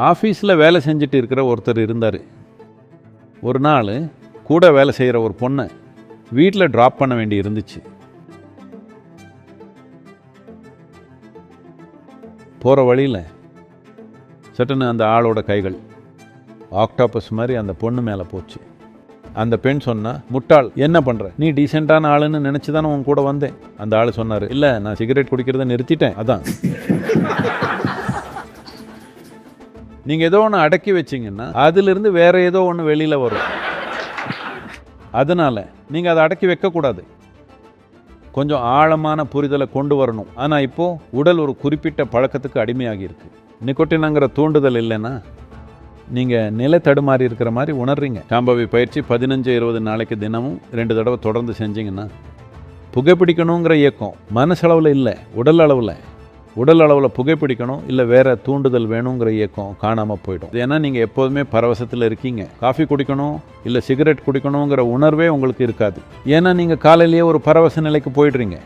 ஆஃபீஸில் வேலை செஞ்சுட்டு இருக்கிற ஒருத்தர் இருந்தார். ஒரு நாள் கூட வேலை செய்கிற ஒரு பொண்ணை வீட்டில் ட்ராப் பண்ண வேண்டி இருந்துச்சு. போகிற வழியில் சட்டுன்னு அந்த ஆளோட கைகள் ஆக்டாபஸ் மாதிரி அந்த பொண்ணு மேலே போச்சு. அந்த பெண் சொன்னா, முட்டாள், என்ன பண்ணுற, நீ டீசெண்டான ஆளுன்னு நினச்சி தானே உன் கூட வந்தேன். அந்த ஆள் சொன்னார், இல்லை, நான் சிகரெட் குடிக்கிறத நிறுத்திட்டேன், அதான். நீங்கள் ஏதோ ஒன்று அடக்கி வச்சிங்கன்னா அதிலிருந்து வேற ஏதோ ஒன்று வெளியில் வரும். அதனால் நீங்கள் அதை அடக்கி வைக்கக்கூடாது. கொஞ்சம் ஆழமான புரிதலை கொண்டு வரணும். ஆனால் இப்போது உடல் ஒரு குறிப்பிட்ட பழக்கத்துக்கு அடிமையாகி இருக்கு. நிக்கோட்டினுங்கிற தூண்டுதல் இல்லைன்னா நீங்கள் நிலை தடுமாறி இருக்கிற மாதிரி உணர்றீங்க. சாம்பவி பயிற்சி 15-20 நாளைக்கு தினமும் 2 தடவை தொடர்ந்து செஞ்சிங்கன்னா புகைப்பிடிக்கணுங்கிற இயக்கம் மனசளவில் இல்லை, உடல் அளவில் புகைப்பிடிக்கணும் இல்லை வேறு தூண்டுதல் வேணுங்கிற இயக்கம் காணாமல் போயிடும். ஏன்னா நீங்கள் எப்போதுமே பரவசத்தில் இருக்கீங்க. காஃபி குடிக்கணும் இல்லை சிகரெட் குடிக்கணுங்கிற உணர்வே உங்களுக்கு இருக்காது. ஏன்னா நீங்கள் காலையிலேயே ஒரு பரவச நிலைக்கு போயிடுறீங்க.